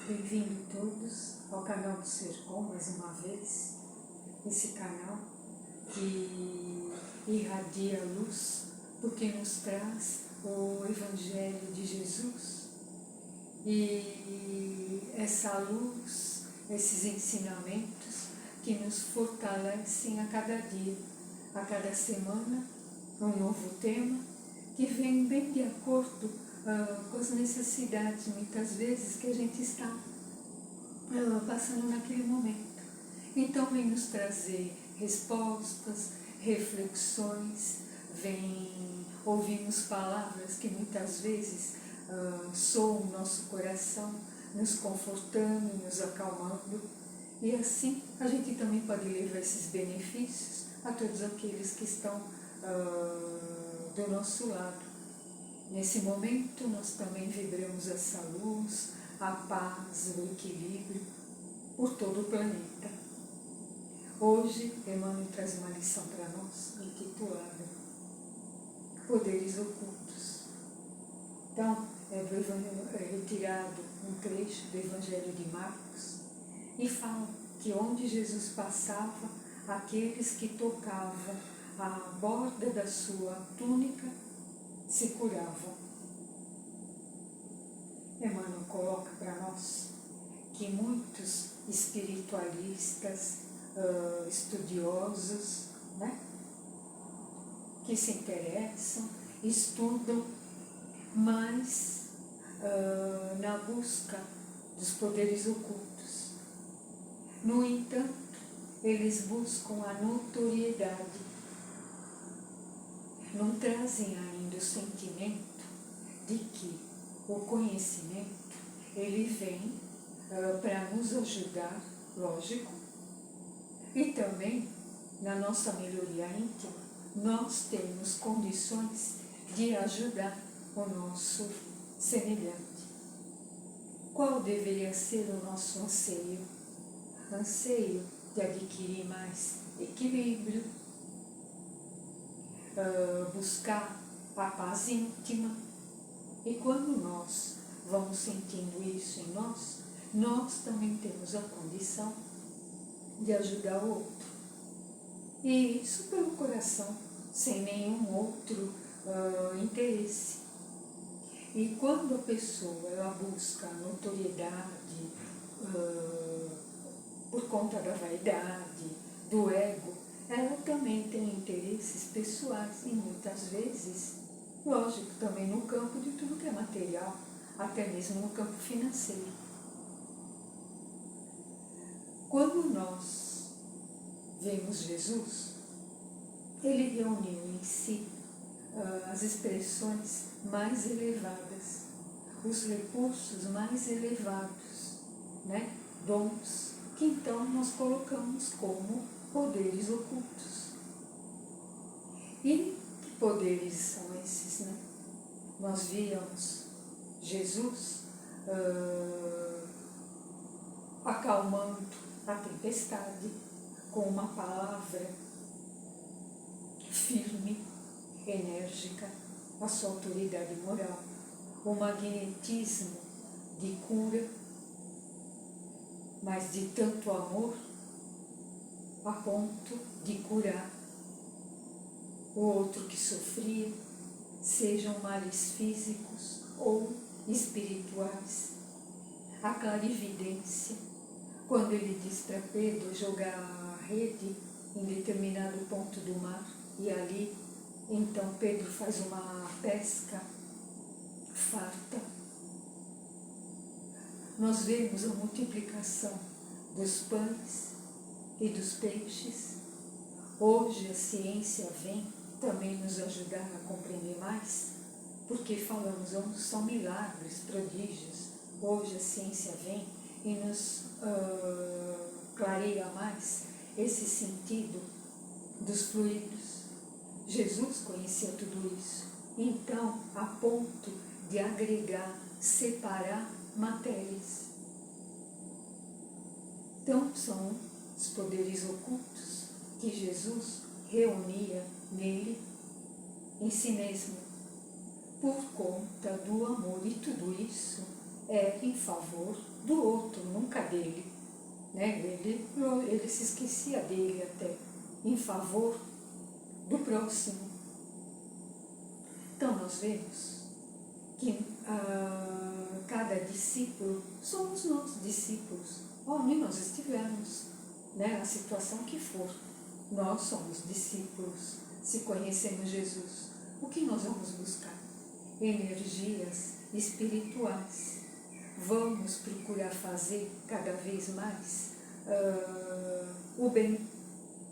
Bem-vindos todos ao canal do Sercom, mais uma vez, esse canal que irradia a luz, porque nos traz o Evangelho de Jesus. E essa luz, esses ensinamentos que nos fortalecem a cada dia, a cada semana, um novo tema que vem bem de acordo com as necessidades, muitas vezes, que a gente está passando naquele momento. Então vem nos trazer respostas, reflexões, ouvimos palavras que muitas vezes soam o nosso coração, nos confortando, nos acalmando, e assim a gente também pode levar esses benefícios a todos aqueles que estão do nosso lado. Nesse momento nós também vibramos essa luz, a paz, o equilíbrio por todo o planeta. Hoje, Emmanuel traz uma lição para nós, intitulada Poderes Ocultos. Então, é retirado um trecho do Evangelho de Marcos e fala que onde Jesus passava, aqueles que tocavam a borda da sua túnica se curavam. Emmanuel coloca para nós que muitos espiritualistas, estudiosos, que se interessam, estudam, mas na busca dos poderes ocultos. No entanto, eles buscam a notoriedade, não trazem ainda o sentimento de que o conhecimento, ele vem para nos ajudar, lógico, e também na nossa melhoria íntima, nós temos condições de ajudar o nosso semelhante. Qual deveria ser o nosso anseio? Anseio de adquirir mais equilíbrio, buscar a paz íntima. E quando nós vamos sentindo isso em nós, nós também temos a condição de ajudar o outro. E isso pelo coração, sem nenhum outro interesse. E quando a pessoa ela busca a notoriedade por conta da vaidade, do ego, ela também tem interesses pessoais e muitas vezes, lógico, também no campo de tudo que é material, até mesmo no campo financeiro. Quando nós vemos Jesus, ele reuniu em si as expressões mais elevadas, os recursos mais elevados, dons, que então nós colocamos como poderes ocultos. E que poderes são esses, Nós víamos Jesus acalmando a tempestade com uma palavra firme, enérgica, a sua autoridade moral, o magnetismo de cura, mas de tanto amor a ponto de curar o outro que sofria, sejam males físicos ou espirituais. A clarividência, quando ele diz para Pedro jogar a rede em determinado ponto do mar, e ali, então Pedro faz uma pesca farta. Nós vemos a multiplicação dos pães e dos peixes. Hoje a ciência vem também nos ajudar a compreender mais, porque falamos, são milagres, prodígios. Hoje a ciência vem e nos clareia mais esse sentido dos fluidos. Jesus conhecia tudo isso, então a ponto de agregar, separar matérias. Então são os poderes ocultos que Jesus reunia nele, em si mesmo, por conta do amor, e tudo isso é em favor do outro, nunca dele. Né? Ele se esquecia dele até, em favor do próximo. Então nós vemos que cada discípulo somos nós, discípulos, onde nós estivermos, né? Na situação que for, nós somos discípulos. Se conhecemos Jesus, o que nós vamos buscar? Energias espirituais. Vamos procurar fazer cada vez mais o bem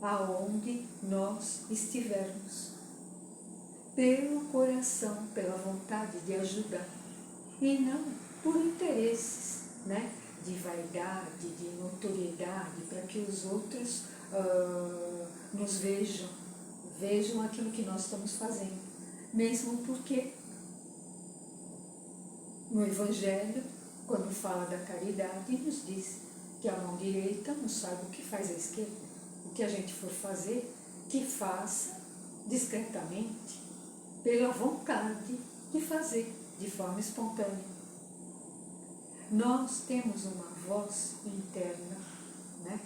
aonde nós estivermos, pelo coração, pela vontade de ajudar, e não por interesses, né, de vaidade, de notoriedade, para que os outros nos vejam aquilo que nós estamos fazendo, mesmo porque no Evangelho, quando fala da caridade, nos diz que a mão direita não sabe o que faz a esquerda. O que a gente for fazer, que faça discretamente, pela vontade de fazer, de forma espontânea. Nós temos uma voz interna, né?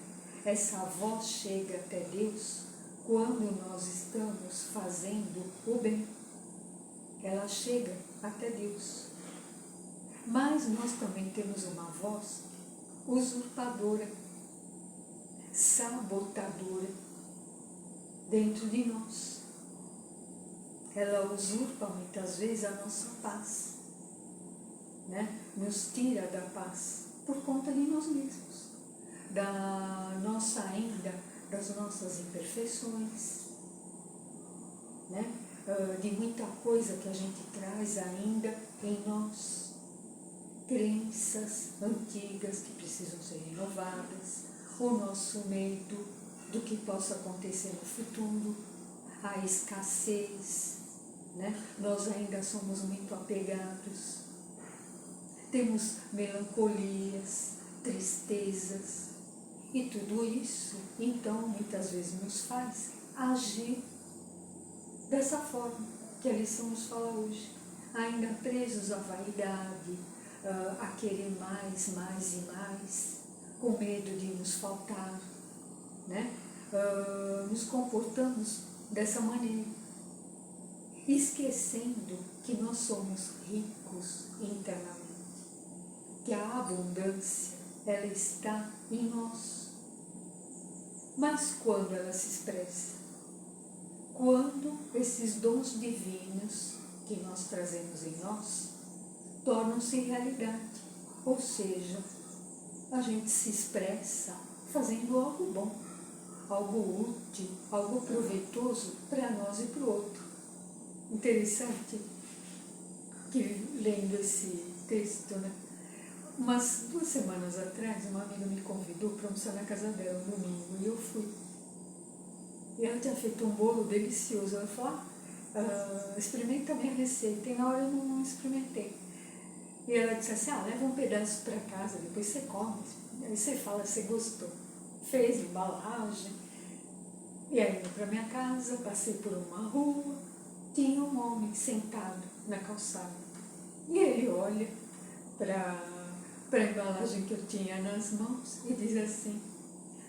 Essa voz chega até Deus quando nós estamos fazendo o bem. Ela chega até Deus. Mas nós também temos uma voz usurpadora, sabotadora dentro de nós. Ela usurpa muitas vezes a nossa paz, né? Nos tira da paz por conta de nós mesmos, das nossas imperfeições, né? De muita coisa que a gente traz ainda em nós, crenças antigas que precisam ser renovadas, o nosso medo do que possa acontecer no futuro, a escassez, né? Nós ainda somos muito apegados, temos melancolias, tristezas, e tudo isso, então, muitas vezes nos faz agir dessa forma que a lição nos fala hoje, ainda presos à vaidade, a querer mais e mais, com medo de nos faltar, né? Nos comportamos dessa maneira, esquecendo que nós somos ricos internamente, que a abundância, ela está em nós. Mas quando ela se expressa? Quando esses dons divinos que nós trazemos em nós tornam-se realidade, ou seja, a gente se expressa fazendo algo bom, algo útil, algo proveitoso para nós e para o outro. Interessante que, lendo esse texto, né? Umas 2 semanas atrás, uma amiga me convidou para almoçar na casa dela no domingo, e eu fui. E ela tinha feito um bolo delicioso. Ela falou, experimenta a minha receita. E na hora eu não experimentei. E ela disse assim, leva um pedaço para casa, depois você come. Aí você fala se gostou. Fez embalagem. E aí indo para minha casa, passei por uma rua, tinha um homem sentado na calçada. E ele olha para a embalagem que eu tinha nas mãos e diz assim,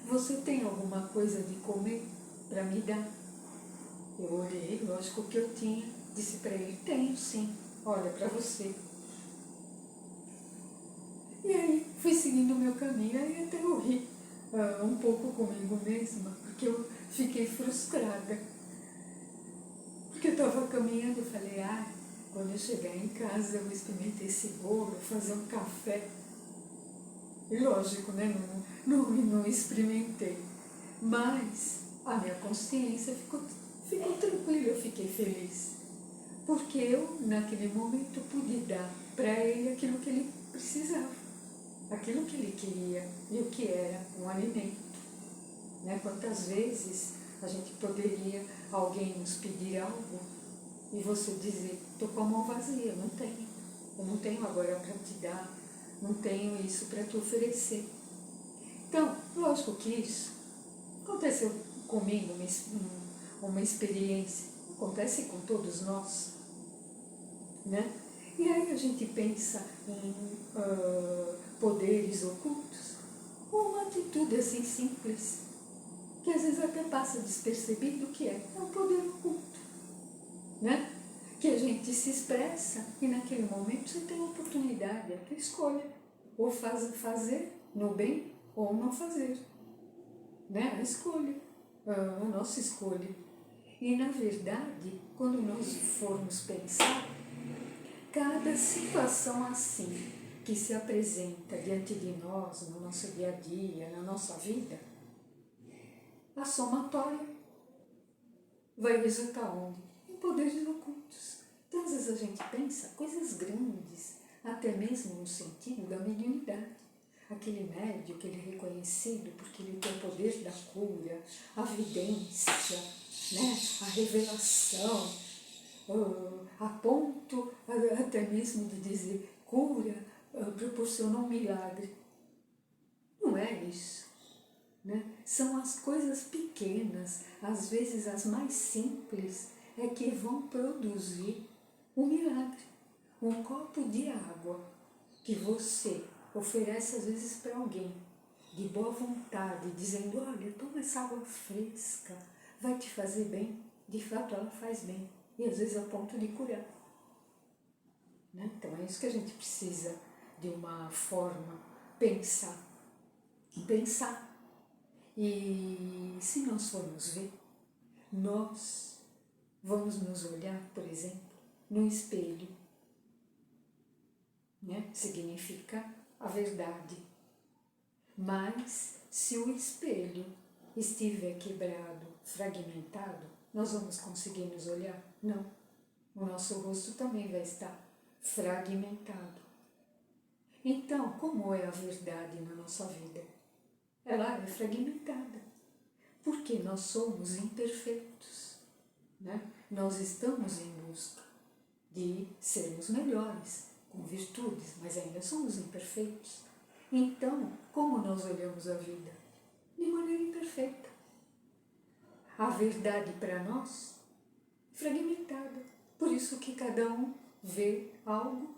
você tem alguma coisa de comer para me dar? Eu olhei, lógico que eu tinha, disse para ele, tenho sim, olha para você. E aí fui seguindo o meu caminho, aí até eu ri um pouco comigo mesma, porque eu fiquei frustrada. Porque eu estava caminhando e falei, quando eu chegar em casa eu vou experimentar esse bolo, fazer um café. E lógico, né? Não experimentei. Mas a minha consciência ficou tranquila, eu fiquei feliz. Porque eu, naquele momento, pude dar para ele aquilo que ele precisava, aquilo que ele queria e o que era um alimento. Né? Quantas vezes a gente poderia, alguém nos pedir algo e você dizer, estou com a mão vazia, eu não tenho agora para te dar, não tenho isso para te oferecer. Então, lógico que isso aconteceu comigo, uma experiência, acontece com todos nós, né? E aí a gente pensa em poderes ocultos, ou uma atitude assim simples, que às vezes até passa despercebido, que é um poder oculto, né? Que a gente se expressa e naquele momento você tem a oportunidade, a tua escolha, ou fazer no bem ou não fazer, né? A escolha, a nossa escolha. E na verdade, quando nós formos pensar, cada situação assim que se apresenta diante de nós, no nosso dia a dia, na nossa vida, a somatória vai resultar onde? Em poderes ocultos. Então, às vezes a gente pensa coisas grandes, até mesmo no sentido da mediunidade. Aquele médium que ele é reconhecido porque ele tem o poder da cura, a vidência, né? A revelação, a ponto até mesmo de dizer cura, proporcionou um milagre. Não é isso. Né? São as coisas pequenas, às vezes as mais simples, é que vão produzir um milagre. Um copo de água que você oferece às vezes para alguém, de boa vontade, dizendo, olha, toma essa água fresca, vai te fazer bem. De fato, ela faz bem. E às vezes a ponto de curar. Né? Então é isso que a gente precisa, de uma forma, pensar. E se nós formos ver, nós vamos nos olhar, por exemplo, no espelho, né? Significa a verdade. Mas se o espelho estiver quebrado, fragmentado, nós vamos conseguir nos olhar? Não. O nosso rosto também vai estar fragmentado. Então, como é a verdade na nossa vida? Ela é fragmentada, porque nós somos imperfeitos, né? Nós estamos em busca de sermos melhores, com virtudes, mas ainda somos imperfeitos. Então, como nós olhamos a vida? De maneira imperfeita. A verdade para nós, fragmentada. Por isso que cada um vê algo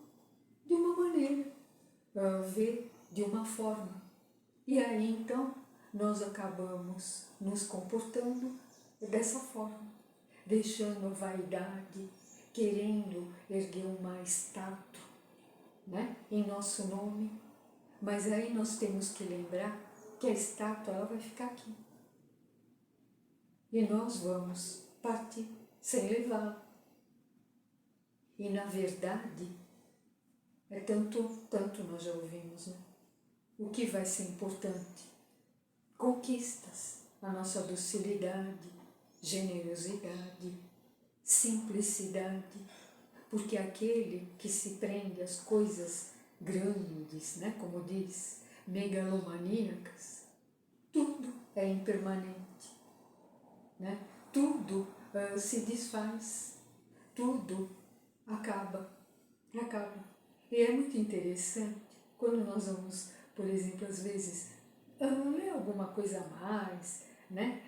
de uma maneira, vê de uma forma. E aí, então, nós acabamos nos comportando dessa forma, deixando a vaidade, querendo erguer uma estátua, né, em nosso nome. Mas aí nós temos que lembrar que a estátua ela vai ficar aqui. E nós vamos partir sem levá-la. E na verdade, é tanto nós já ouvimos, né? O que vai ser importante? Conquistas, a nossa docilidade, generosidade, simplicidade, porque aquele que se prende às coisas grandes, né, como diz, megalomaníacas, tudo é impermanente, né? Tudo se desfaz, tudo acaba. E é muito interessante quando nós vamos, por exemplo, às vezes, ler alguma coisa a mais, né?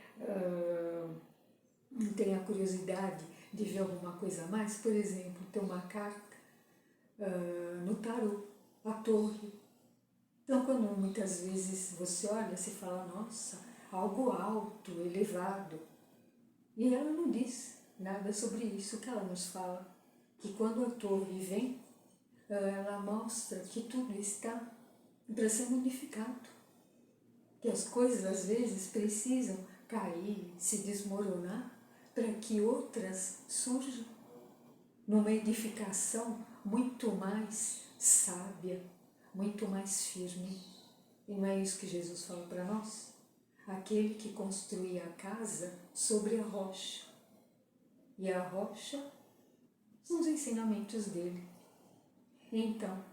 Tem a curiosidade de ver alguma coisa a mais, por exemplo, tem uma carta no tarô, a torre. Então, quando muitas vezes você olha, você fala, nossa, algo alto, elevado. E ela não diz nada sobre isso. O que ela nos fala? Que quando a torre vem, ela mostra que tudo está para ser modificado. Que as coisas às vezes precisam cair, se desmoronar, para que outras surjam numa edificação muito mais sábia, muito mais firme. E não é isso que Jesus fala para nós? Aquele que construía a casa sobre a rocha. E a rocha são os ensinamentos dele. Então,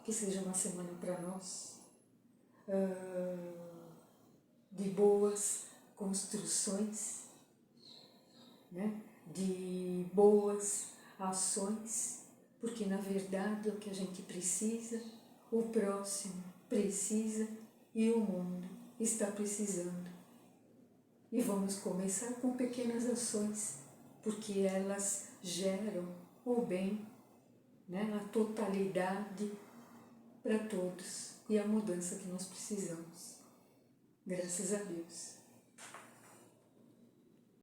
que seja uma semana para nós de boas construções, né? De boas ações, porque na verdade é o que a gente precisa, o próximo precisa e o mundo está precisando. E vamos começar com pequenas ações, porque elas geram o bem, né, na totalidade para todos e a mudança que nós precisamos. Graças a Deus.